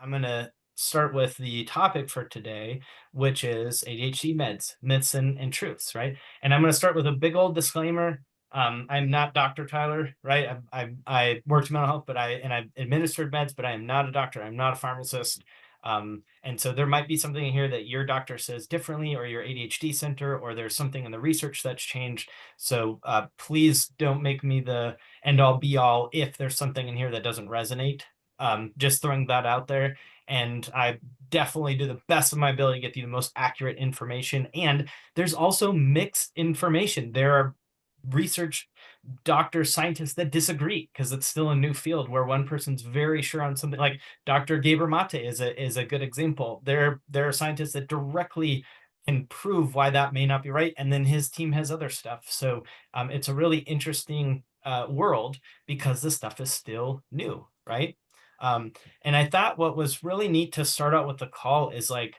I'm going to start with the topic for today, which is ADHD meds, myths and truths, right? And I'm going to start with a big old disclaimer. I'm not Dr. Tyler, right? I worked in mental health, but I've administered meds, but I am not a doctor. I'm not a pharmacist. And so there might be something in here that your doctor says differently, or your ADHD center, or there's something in the research that's changed. So please don't make me the end all be all if there's something in here that doesn't resonate. Just throwing that out there. And I definitely do the best of my ability to get you the most accurate information. And there's also mixed information. There are research doctors, scientists that disagree because it's still a new field where one person's very sure on something. Like Dr. Gaber Mate is a good example. There are scientists that directly can prove why that may not be right, and then his team has other stuff. So it's a really interesting world because this stuff is still new, right? Um, and I thought what was really neat to start out with the call is like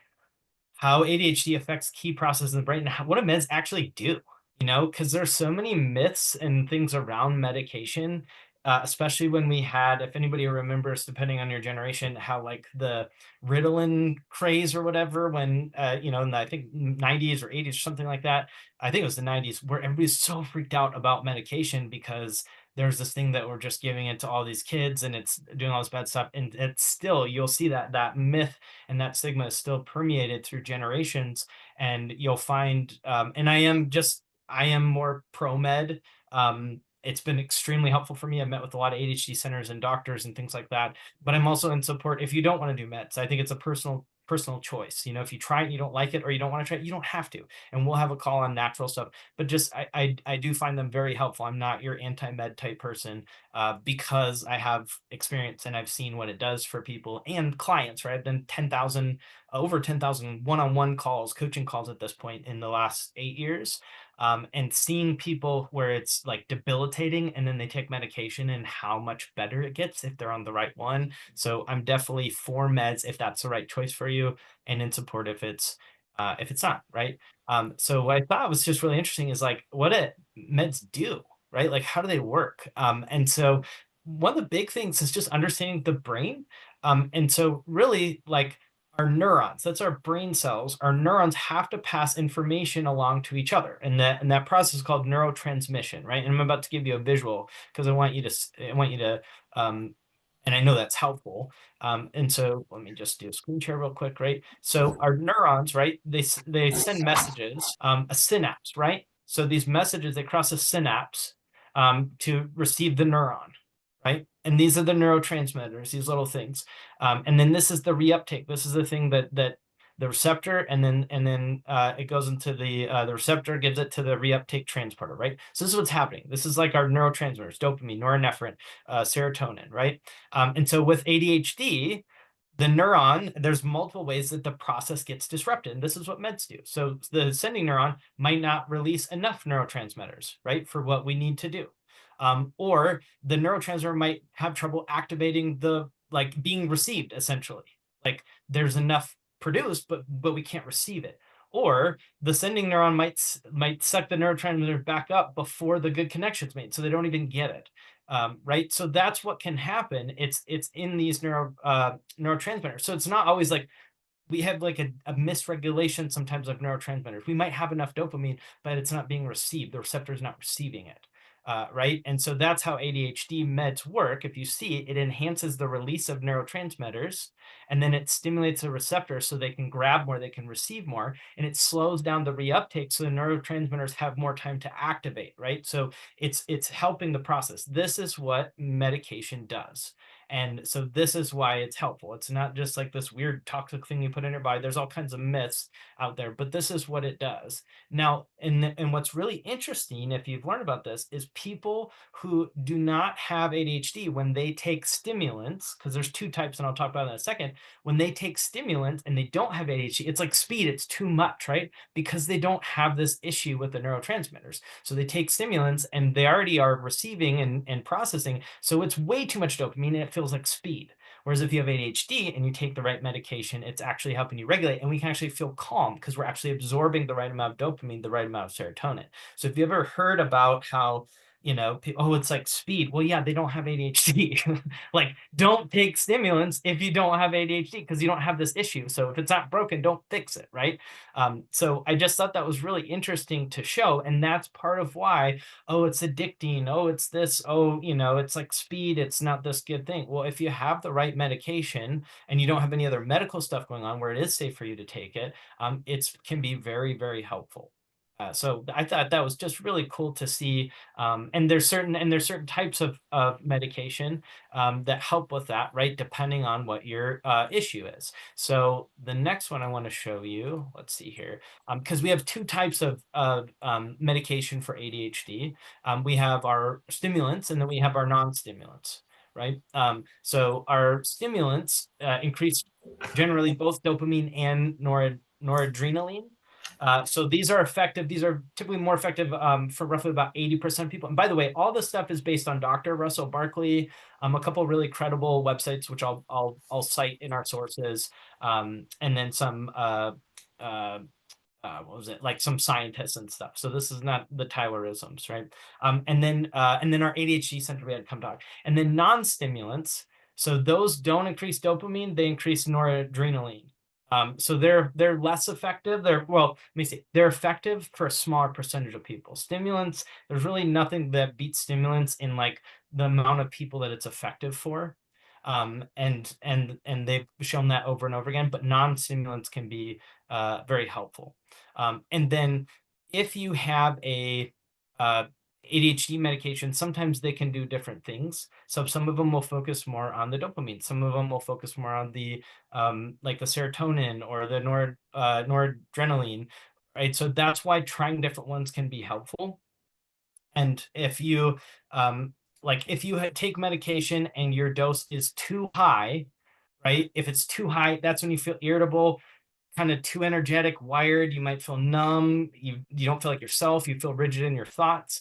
how ADHD affects key processes in the brain and what do meds actually do, because there's so many myths and things around medication, especially when we had, if anybody remembers, depending on your generation, how like the Ritalin craze or whatever, when, in the, I think 90s or 80s or something like that. I think it was the 90s where everybody's so freaked out about medication because there's this thing that we're just giving it to all these kids and it's doing all this bad stuff. And it's still, you'll see that myth and that stigma is still permeated through generations. And you'll find, and I am more pro med. It's been extremely helpful for me. I've met with a lot of ADHD centers and doctors and things like that. But I'm also in support if you don't want to do meds. I think it's a personal choice. If you try it, you don't like it, or you don't want to try it, you don't have to. And we'll have a call on natural stuff. But just I do find them very helpful. I'm not your anti-med type person, because I have experience and I've seen what it does for people and clients, right? I've done over 10,000 one-on-one calls, coaching calls at this point in the last 8 years. And seeing people where it's like debilitating and then they take medication and how much better it gets if they're on the right one. So I'm definitely for meds if that's the right choice for you, and in support if it's not, right? So what I thought was just really interesting is like what do meds do, right? Like how do they work? And so one of the big things is just understanding the brain. And so really like our neurons, that's our brain cells, our neurons have to pass information along to each other. And that process is called neurotransmission, right? And I'm about to give you a visual because I want you to and I know that's helpful. And so let me just do a screen share real quick, right? So our neurons, right? They send messages, a synapse, right? So these messages, they cross a synapse to receive the neuron, right? And these are the neurotransmitters, these little things. And then this is the reuptake. This is the thing that the receptor, and then it goes into the receptor gives it to the reuptake transporter, right? So this is what's happening. This is like our neurotransmitters: dopamine, norepinephrine, serotonin, right? And so with ADHD, the neuron, there's multiple ways that the process gets disrupted. And this is what meds do. So the sending neuron might not release enough neurotransmitters, right, for what we need to do. Or the neurotransmitter might have trouble activating the like being received, essentially. Like there's enough produced, but we can't receive it. Or the sending neuron might suck the neurotransmitter back up before the good connection's made, so they don't even get it. Right. So that's what can happen. It's in these neurotransmitters. So it's not always like we have like a misregulation sometimes of neurotransmitters. We might have enough dopamine, but it's not being received. The receptor is not receiving it. Right. And so that's how ADHD meds work. If you see, it enhances the release of neurotransmitters, and then it stimulates the receptor so they can grab more, they can receive more, and it slows down the reuptake so the neurotransmitters have more time to activate. Right. So it's helping the process. This is what medication does. And so this is why it's helpful. It's not just like this weird toxic thing you put in your body. There's all kinds of myths out there, but this is what it does. Now, and what's really interesting, if you've learned about this, is people who do not have ADHD, when they take stimulants, because there's two types, and I'll talk about that in a second. When they take stimulants and they don't have ADHD, it's like speed, it's too much, right? Because they don't have this issue with the neurotransmitters. So they take stimulants and they already are receiving and processing. So it's way too much dopamine and it feels like speed. Whereas if you have ADHD and you take the right medication, it's actually helping you regulate, and we can actually feel calm because we're actually absorbing the right amount of dopamine, the right amount of serotonin. So if you ever heard about how, oh, it's like speed. Well, yeah, they don't have ADHD. Like, don't take stimulants if you don't have ADHD because you don't have this issue. So if it's not broken, don't fix it, right? So I just thought that was really interesting to show, and that's part of why, oh, it's addicting. Oh, it's this. Oh, it's like speed. It's not this good thing. Well, if you have the right medication and you don't have any other medical stuff going on where it is safe for you to take it, it can be very, very helpful. So I thought that was just really cool to see. And there's certain types of medication that help with that, right? Depending on what your issue is. So the next one I want to show you, let's see here, because we have two types of medication for ADHD. We have our stimulants and then we have our non-stimulants, right? So our stimulants increase generally both dopamine and noradrenaline. So these are effective. These are typically more effective for roughly about 80% of people. And by the way, all this stuff is based on Dr. Russell Barkley, a couple of really credible websites, which I'll cite in our sources, and then some what was it, like some scientists and stuff. So this is not the Tylerisms, right? And then our ADHD center we had come talk, and then non-stimulants. So those don't increase dopamine; they increase noradrenaline. So they're less effective. Let me see, they're effective for a smaller percentage of people. Stimulants, there's really nothing that beats stimulants in like the amount of people that it's effective for. And they've shown that over and over again, but non-stimulants can be very helpful. And then if you have a ADHD medication, sometimes they can do different things. So some of them will focus more on the dopamine. Some of them will focus more on the like the serotonin or the noradrenaline, right? So that's why trying different ones can be helpful. And if you take medication and your dose is too high, right? If it's too high, that's when you feel irritable, kind of too energetic, wired. You might feel numb. You don't feel like yourself. You feel rigid in your thoughts,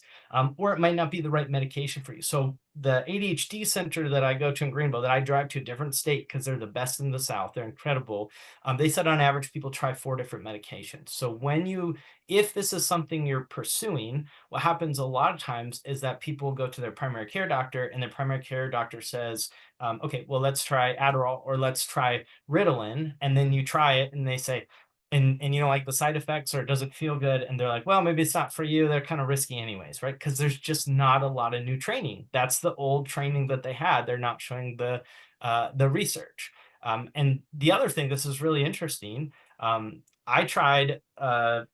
or it might not be the right medication for you. So the ADHD center that I go to in Greenville, that I drive to a different state because they're the best in the South, they're incredible. They said on average people try 4 different medications. So if this is something you're pursuing, what happens a lot of times is that people go to their primary care doctor, and their primary care doctor says, okay, well, let's try Adderall or let's try Ritalin. And then you try it and they say, and you don't like the side effects or it doesn't feel good. And they're like, well, maybe it's not for you. They're kind of risky anyways, right? Because there's just not a lot of new training. That's the old training that they had. They're not showing the research. And the other thing, this is really interesting. I tried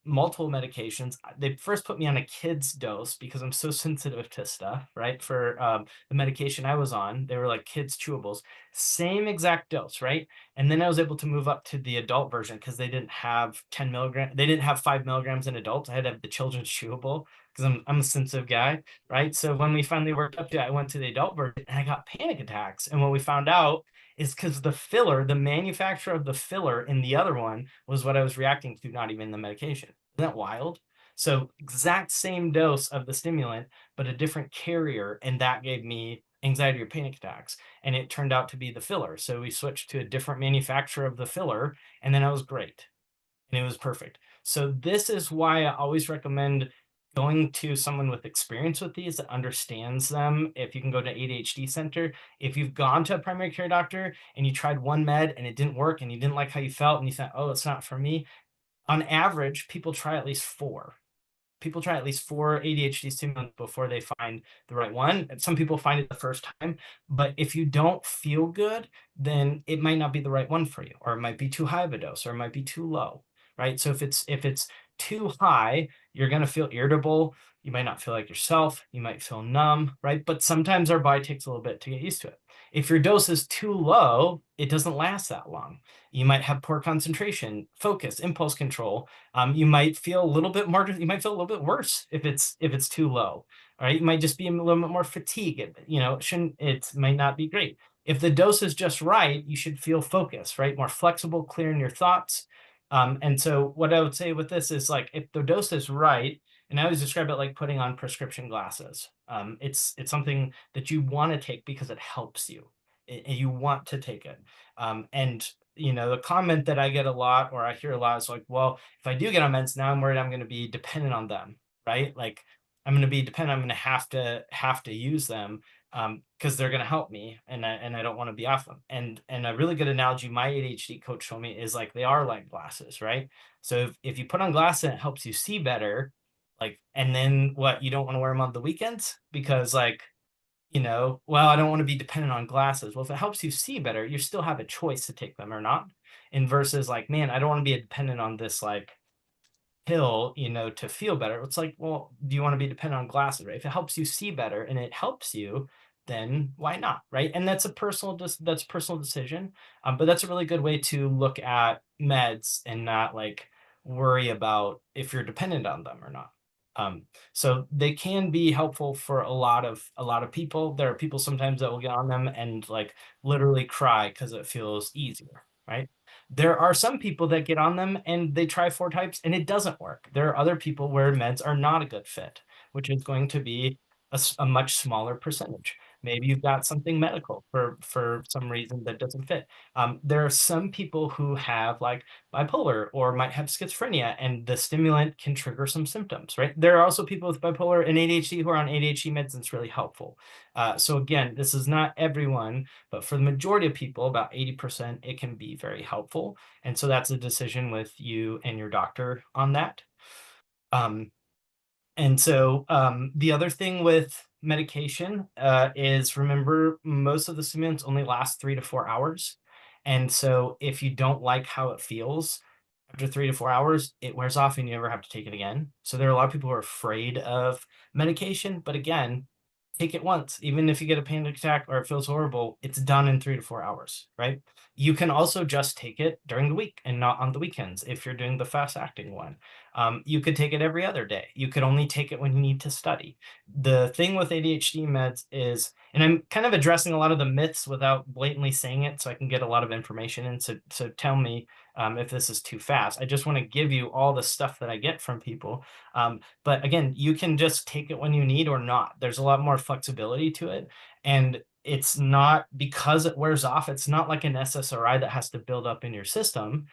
multiple medications. They first put me on a kid's dose because I'm so sensitive to stuff, right? For the medication I was on, they were like kids' chewables, same exact dose, right? And then I was able to move up to the adult version because they didn't have 10 milligrams. They didn't have 5 milligrams in adults. I had to have the children's chewable because I'm a sensitive guy, right? So when we finally worked up to it, I went to the adult version and I got panic attacks. And what we found out is because the manufacturer of the filler in the other one was what I was reacting to, not even the medication. Isn't that wild? So exact same dose of the stimulant, but a different carrier, and that gave me anxiety or panic attacks. And it turned out to be the filler. So we switched to a different manufacturer of the filler, and then I was great. And it was perfect. So this is why I always recommend going to someone with experience with these that understands them. If you can go to ADHD center, if you've gone to a primary care doctor and you tried one med and it didn't work and you didn't like how you felt and you thought, oh, it's not for me. On average, people try at least 4. People try at least 4 ADHD stimulants before they find the right one. Some people find it the first time, but if you don't feel good, then it might not be the right one for you, or it might be too high of a dose, or it might be too low, right? So if it's too high, you're going to feel irritable. You might not feel like yourself. You might feel numb, right? But sometimes our body takes a little bit to get used to it. If your dose is too low, it doesn't last that long. You might have poor concentration, focus, impulse control. You might feel a little bit more. You might feel a little bit worse if it's too low. All right, you might just be a little bit more fatigued. It might not be great. If the dose is just right, you should feel focused, right? More flexible, clear in your thoughts. And so what I would say with this is, like, if the dose is right, and I always describe it like putting on prescription glasses. It's something that you want to take because it helps you. You want to take it. And the comment that I get a lot, or I hear a lot, is like, well, if I do get on meds, now I'm worried I'm going to be dependent on them, right? Like, I'm going to be dependent. I'm going to have to use them because they're going to help me, and I don't want to be off them. And a really good analogy my ADHD coach told me is like they are like glasses, right? So if you put on glasses and it helps you see better, like, and then what, you don't want to wear them on the weekends because like, well, I don't want to be dependent on glasses. Well, if it helps you see better, you still have a choice to take them or not. And versus like, man, I don't want to be dependent on this like pill, to feel better. It's like, well, do you want to be dependent on glasses, right? If it helps you see better and it helps you, then why not, right? And that's a personal decision. But that's a really good way to look at meds and not like worry about if you're dependent on them or not. Um, so they can be helpful for a lot of people. There are people sometimes that will get on them and like literally cry because it feels easier, right? There are some people that get on them and they try 4 types and it doesn't work. There are other people where meds are not a good fit, which is going to be a much smaller percentage. Maybe you've got something medical for some reason that doesn't fit. There are some people who have like bipolar or might have schizophrenia, and the stimulant can trigger some symptoms, right? There are also people with bipolar and ADHD who are on ADHD meds, and it's really helpful. So again, this is not everyone, but for the majority of people, about 80%, it can be very helpful. And so that's a decision with you and your doctor on that. Um, and so the other thing with medication is, remember, most of the stimulants only last 3 to 4 hours. And so if you don't like how it feels after 3 to 4 hours, it wears off and you never have to take it again. So there are a lot of people who are afraid of medication, but again, take it once. Even if you get a panic attack or it feels horrible, it's done in 3 to 4 hours, right? You can also just take it during the week and not on the weekends if you're doing the fast acting one. You could take it every other day. You could only take it when you need to study. The thing with ADHD meds is, and I'm kind of addressing a lot of the myths without blatantly saying it so I can get a lot of information in. So tell me if this is too fast. I just want to give you all the stuff that I get from people. But again, you can just take it when you need or not. There's a lot more flexibility to it. And it's not, because it wears off, it's not like an SSRI that has to build up in your system.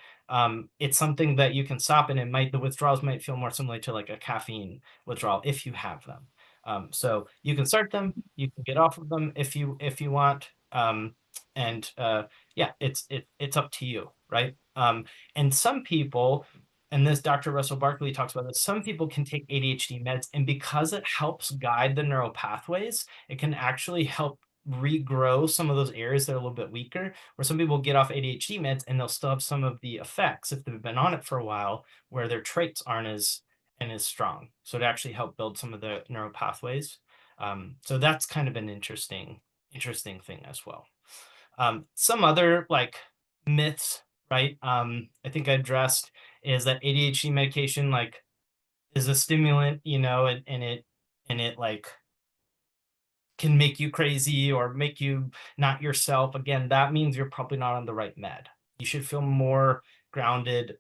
It's something that you can stop, and the withdrawals might feel more similar to like a caffeine withdrawal if you have them. So you can start them, you can get off of them if you want. And yeah, it's up to you, right? And some people, and this Dr. Russell Barkley talks about this, some people can take ADHD meds, and because it helps guide the neural pathways, it can actually help regrow some of those areas that are a little bit weaker. Where some people get off ADHD meds and they'll still have some of the effects if they've been on it for a while, where their traits aren't as strong. So to actually help build some of the neural pathways. So that's kind of an interesting thing as well. Some other like myths, right? I think I addressed is that ADHD medication like is a stimulant, and it like can make you crazy or make you not yourself. Again, that means you're probably not on the right med. You should feel more grounded,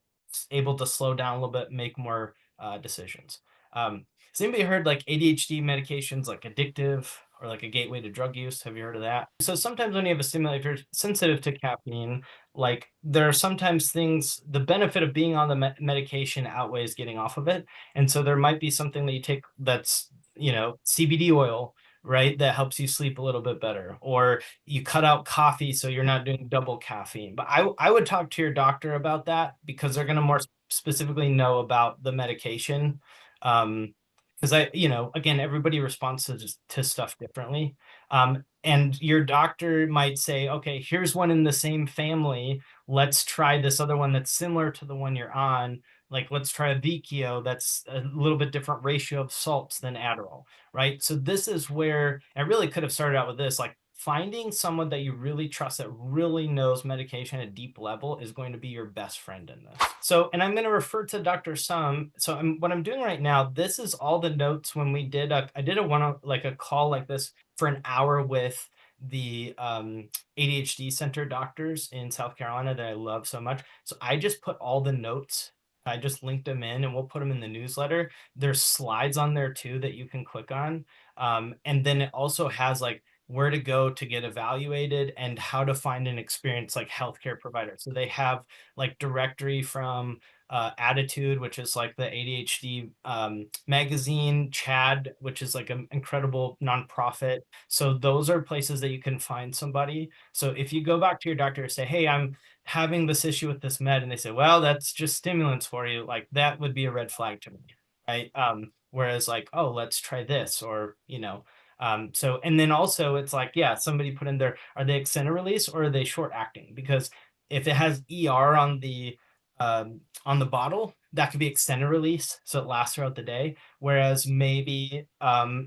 able to slow down a little bit, make more decisions. Has anybody heard like ADHD medications like addictive or like a gateway to drug use? Have you heard of that? So sometimes when you have a stimulant, if you're sensitive to caffeine, like there are sometimes things, the benefit of being on the medication outweighs getting off of it. And so there might be something that you take that's, CBD oil, right? That helps you sleep a little bit better, or you cut out coffee so you're not doing double caffeine. But I would talk to your doctor about that because they're going to more specifically know about the medication. Because again, everybody responds to stuff differently. And your doctor might say, okay, here's one in the same family. Let's try this other one that's similar to the one you're on. Like, let's try a Vikio that's a little bit different ratio of salts than Adderall, right? So this is where I really could have started out with this, like finding someone that you really trust that really knows medication at a deep level is going to be your best friend in this. So, and I'm going to refer to Dr. Sum. So what I'm doing right now, this is all the notes when I did a call like this for an hour with the ADHD center doctors in South Carolina that I love so much. So I just put all the notes. I just linked them in and we'll put them in the newsletter. There's slides on there too that you can click on. And then it also has like where to go to get evaluated and how to find an experienced like healthcare provider. So they have like directory from Attitude, which is like the ADHD magazine, Chad, which is like an incredible nonprofit. So those are places that you can find somebody. So if you go back to your doctor and say, hey, I'm having this issue with this med, and they say, well, that's just stimulants for you, like that would be a red flag to me, right? Whereas like, oh, let's try this, or so, and then also it's like, yeah, somebody put in there, are they extended release or are they short acting? Because if it has ER on the bottle, that could be extended release, so it lasts throughout the day. Whereas maybe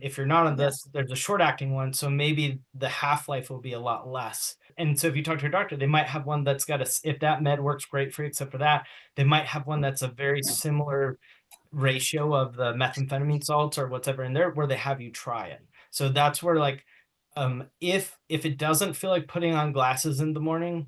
if you're not on Yeah. this, there's a short acting one, so maybe the half-life will be a lot less. And so if you talk to your doctor, they might have one that's got if that med works great for you, except for that, they might have one that's a very similar ratio of the methamphetamine salts or whatever in there, where they have you try it. So that's where like if it doesn't feel like putting on glasses in the morning,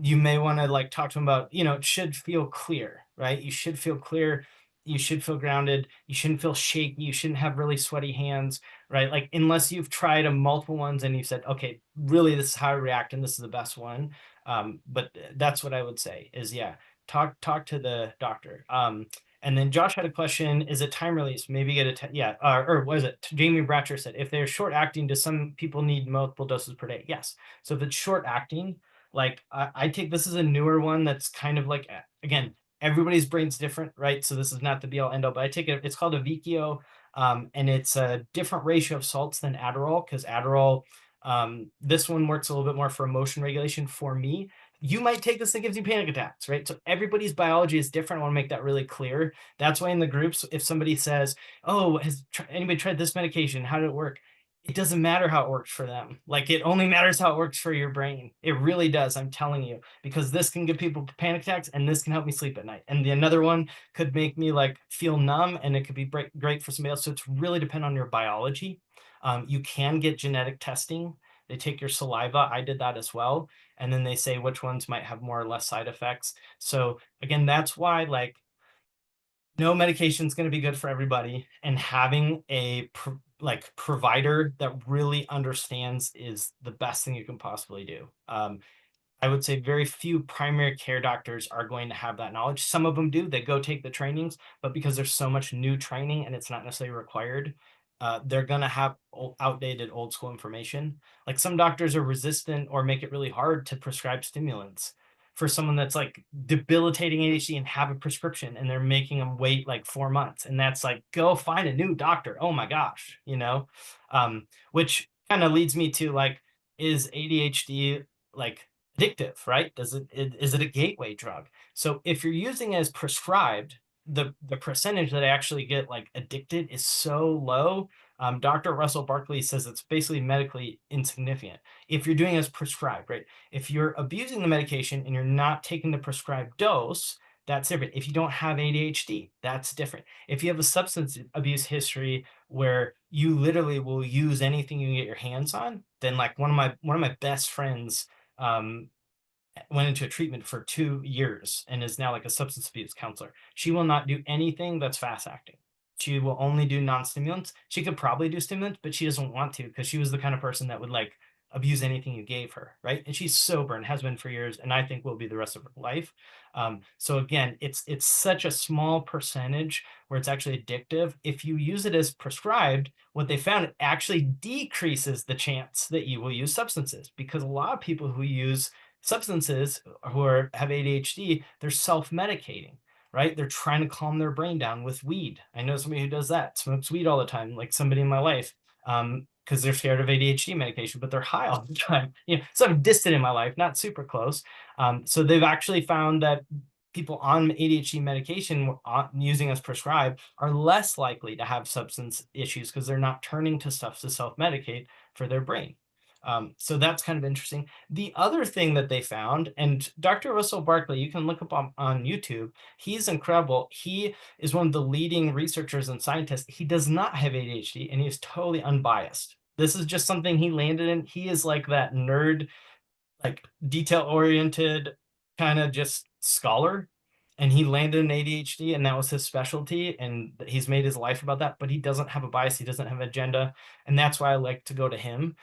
you may want to like talk to them about, it should feel clear, right? You should feel clear. You should feel grounded. You shouldn't feel shaky. You shouldn't have really sweaty hands, right? Like, unless you've tried a multiple ones and you said, okay, really, this is how I react and this is the best one. But that's what I would say is, yeah, talk to the doctor. And then Josh had a question: is it time release? Maybe get yeah, or was it Jamie Bratcher said, if they're short acting, do some people need multiple doses per day? Yes. So if it's short acting, like I take this as a newer one that's kind of like, again, everybody's brain's different, right? So this is not the be all end all, but I take it, it's called a Vikio, and it's a different ratio of salts than Adderall, because Adderall, this one works a little bit more for emotion regulation for me. You might take this that gives you panic attacks, right? So everybody's biology is different. I want to make that really clear. That's why in the groups, if somebody says, oh, has anybody tried this medication? How did it work? It doesn't matter how it works for them. Like, it only matters how it works for your brain. It really does. I'm telling you, because this can give people panic attacks and this can help me sleep at night. And the another one could make me like feel numb, and it could be great for somebody else. So it's really depend on your biology. You can get genetic testing. They take your saliva. I did that as well. And then they say which ones might have more or less side effects. So again, that's why like no medication is going to be good for everybody, and having a provider that really understands is the best thing you can possibly do. I would say very few primary care doctors are going to have that knowledge. Some of them do, they go take the trainings, but because there's so much new training and it's not necessarily required, they're going to have outdated old school information. Like, some doctors are resistant or make it really hard to prescribe stimulants for someone that's like debilitating ADHD and have a prescription, and they're making them wait like 4 months. And that's like, go find a new doctor. Oh my gosh, which kind of leads me to like, is ADHD like addictive, right? Is it a gateway drug? So if you're using it as prescribed, the percentage that I actually get like addicted is so low. Dr. Russell Barkley says it's basically medically insignificant if you're doing it as prescribed, right? If you're abusing the medication and you're not taking the prescribed dose, that's different. If you don't have ADHD, that's different. If you have a substance abuse history where you literally will use anything you can get your hands on, then like one of my best friends went into a treatment for 2 years and is now like a substance abuse counselor. She will not do anything that's fast acting. She will only do non-stimulants. She could probably do stimulants, but she doesn't want to, because she was the kind of person that would like abuse anything you gave her, right? And she's sober and has been for years, and I think will be the rest of her life. So again, it's such a small percentage where it's actually addictive. If you use it as prescribed, what they found, it actually decreases the chance that you will use substances, because a lot of people who use substances have ADHD, they're self-medicating, right? They're trying to calm their brain down with weed. I know somebody who does that, smokes weed all the time, like somebody in my life, because they're scared of ADHD medication, but they're high all the time. Some distant in my life, not super close. So they've actually found that people on ADHD medication using as prescribed are less likely to have substance issues, because they're not turning to stuff to self-medicate for their brain. So that's kind of interesting. The other thing that they found, and Dr. Russell Barkley, you can look up on YouTube, he's incredible. He is one of the leading researchers and scientists. He does not have ADHD, and he is totally unbiased. This is just something he landed in. He is like that nerd, like detail oriented kind of just scholar, and he landed in ADHD, and that was his specialty, and he's made his life about that. But he doesn't have a bias, he doesn't have an agenda, and that's why I like to go to him.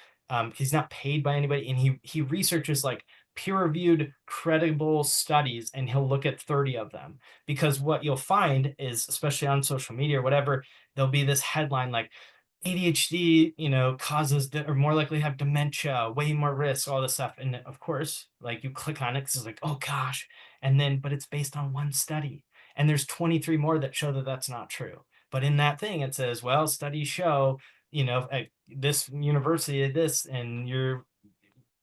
He's not paid by anybody, and he researches like peer-reviewed, credible studies, and he'll look at 30 of them. Because what you'll find is, especially on social media or whatever, there'll be this headline like ADHD, causes or more likely have dementia, way more risk, all this stuff. And of course, like you click on it because it's like, oh gosh. And then, but it's based on one study. And there's 23 more that show that that's not true. But in that thing, it says, well, studies show, at this university, this, and your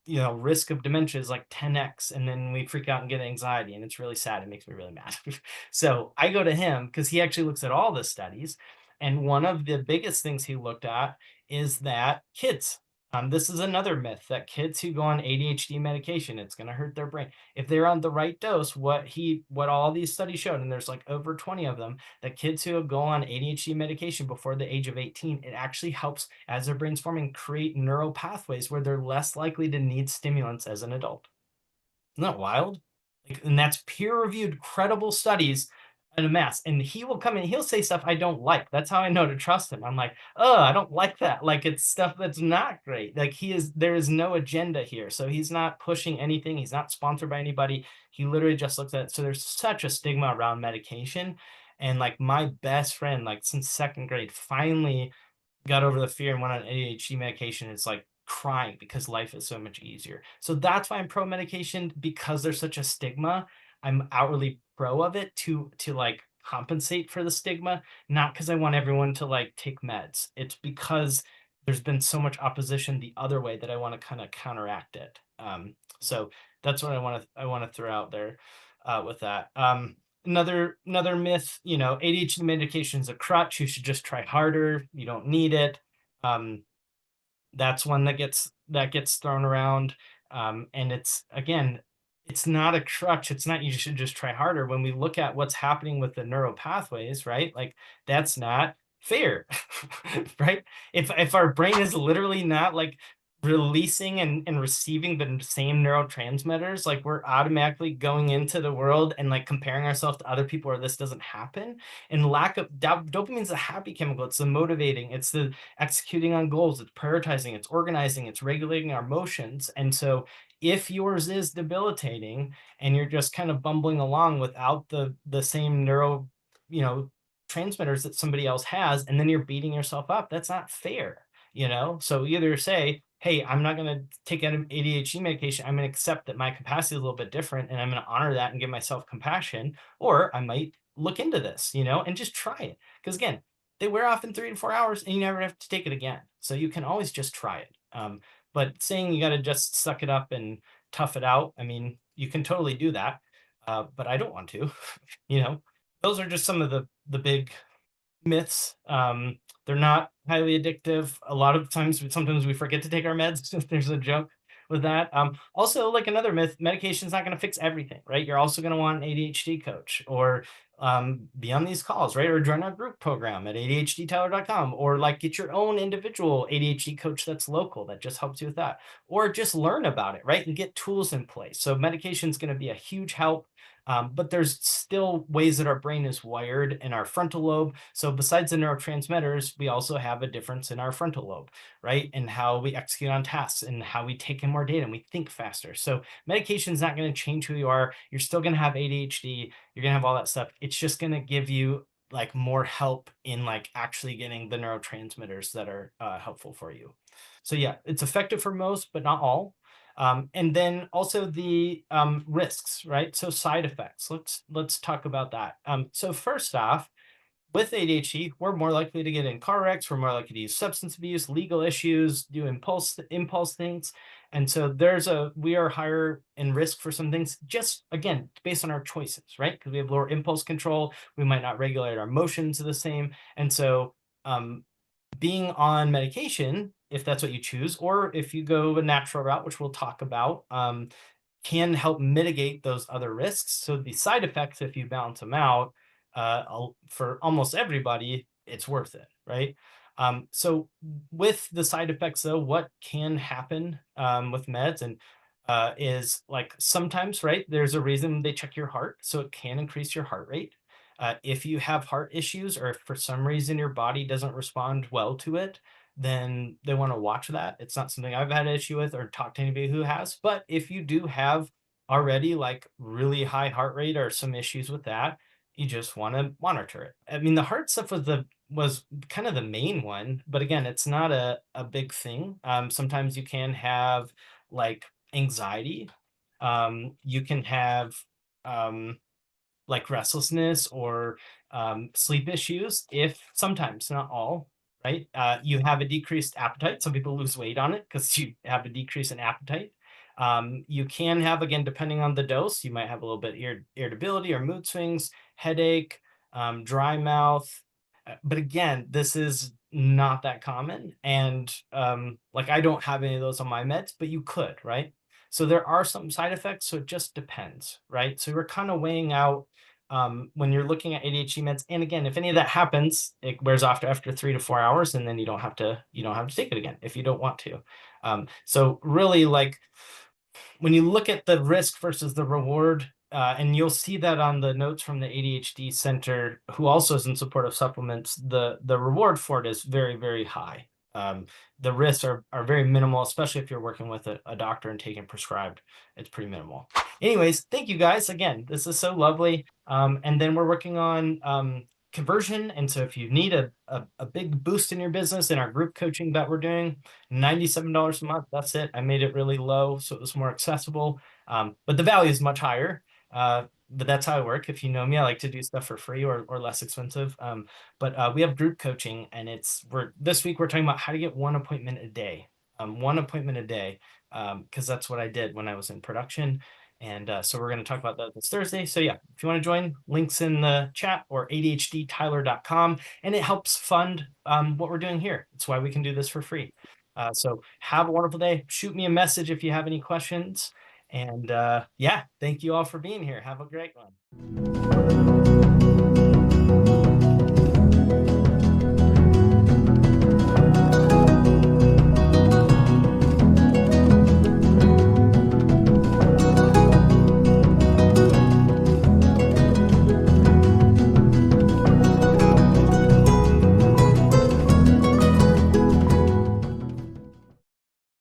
risk of dementia is like 10x, and then we freak out and get anxiety, and it's really sad. It makes me really mad. So I go to him because he actually looks at all the studies, and one of the biggest things he looked at is that kids, this is another myth, that kids who go on ADHD medication, it's going to hurt their brain if they're on the right dose. What all these studies showed, and there's like over 20 of them, that kids who go on ADHD medication before the age of 18, it actually helps, as their brain's forming, create neural pathways where they're less likely to need stimulants as an adult. Isn't that wild? Like, and that's peer-reviewed, credible studies in a mass. And he will come in, he'll say stuff I don't like. That's how I know to trust him. I'm like, oh, I don't like that. Like, it's stuff that's not great. Like, there is no agenda here. So he's not pushing anything. He's not sponsored by anybody. He literally just looks at it. So there's such a stigma around medication. And like my best friend, like since second grade, finally got over the fear and went on ADHD medication. It's like crying because life is so much easier. So that's why I'm pro medication, because there's such a stigma. I'm outwardly pro of it to like compensate for the stigma, not because I want everyone to like take meds. It's because there's been so much opposition the other way that I want to kind of counteract it. So that's what I want to throw out there with that. Another myth, ADHD medication is a crutch. You should just try harder. You don't need it. That's one that gets thrown around. And it's not a crutch. It's not you should just try harder. When we look at what's happening with the neural pathways, right? Like that's not fair, right? If our brain is literally not like releasing and receiving the same neurotransmitters, like we're automatically going into the world and like comparing ourselves to other people where this doesn't happen. And lack of dopamine is a happy chemical. It's the motivating, it's the executing on goals, it's prioritizing, it's organizing, it's regulating our emotions. And so if yours is debilitating and you're just kind of bumbling along without the same transmitters that somebody else has, and then you're beating yourself up, that's not fair. So either say, hey, I'm not going to take ADHD medication. I'm going to accept that my capacity is a little bit different, and I'm going to honor that and give myself compassion. Or I might look into this, and just try it. Because again, they wear off in 3 to 4 hours, and you never have to take it again. So you can always just try it. But saying you got to just suck it up and tough it out, I mean, you can totally do that. But I don't want to. Those are just some of the big myths. They're not highly addictive. A lot of times, sometimes we forget to take our meds. There's a joke with that. Also, like another myth, medication is not going to fix everything, right? You're also going to want an ADHD coach, or be on these calls, right? Or join our group program at ADHDtyler.com, or like get your own individual ADHD coach that's local that just helps you with that, or just learn about it, right? And get tools in place. So medication is going to be a huge help. But there's still ways that our brain is wired in our frontal lobe. So besides the neurotransmitters, we also have a difference in our frontal lobe, right? And how we execute on tasks and how we take in more data and we think faster. So medication is not going to change who you are. You're still going to have ADHD. You're going to have all that stuff. It's just going to give you like more help in like actually getting the neurotransmitters that are helpful for you. So yeah, it's effective for most, but not all. And then also the risks, right? So side effects. Let's talk about that. So first off, with ADHD, we're more likely to get in car wrecks. We're more likely to use substance abuse, legal issues, do impulse things. And so we are higher in risk for some things, just again, based on our choices, right? Because we have lower impulse control. We might not regulate our emotions the same. And so being on medication, if that's what you choose, or if you go a natural route, which we'll talk about, can help mitigate those other risks. So the side effects, if you balance them out, for almost everybody, it's worth it, right? So with the side effects, though, what can happen with meds and is like sometimes, right, there's a reason they check your heart, so it can increase your heart rate. If you have heart issues, or if for some reason your body doesn't respond well to it, then they want to watch that. It's not something I've had an issue with or talked to anybody who has. But if you do have already like really high heart rate or some issues with that, you just want to monitor it. I mean, the heart stuff was kind of the main one, but again, it's not a big thing. Sometimes you can have like anxiety. You can have um like restlessness or sleep issues, if sometimes, not all, right? You have a decreased appetite. Some people lose weight on it because you have a decrease in appetite. You can have, again, depending on the dose, you might have a little bit irritability or mood swings, headache, dry mouth. But again, this is not that common. And like I don't have any of those on my meds, but you could, right? So there are some side effects. So it just depends, right? So we're kind of weighing out when you're looking at ADHD meds. And again, if any of that happens, it wears off after 3 to 4 hours, and then you don't have to take it again if you don't want to. So really, like when you look at the risk versus the reward, and you'll see that on the notes from the ADHD Center, who also is in support of supplements, the reward for it is very, very high. The risks are very minimal, especially if you're working with a doctor and taking prescribed. It's pretty minimal. Anyways, thank you guys again. This is so lovely. And then we're working on conversion. And so if you need a big boost in your business, in our group coaching that we're doing, $97 a month. That's it. I made it really low so it was more accessible. But the value is much higher. But that's how I work. If you know me, I like to do stuff for free or less expensive. But we have group coaching, and this week we're talking about how to get one appointment a day. One appointment a day, because that's what I did when I was in production. And so we're going to talk about that this Thursday. So yeah, if you want to join, links in the chat or ADHDtyler.com, and it helps fund what we're doing here. It's why we can do this for free. So have a wonderful day. Shoot me a message if you have any questions. And yeah, thank you all for being here. Have a great one.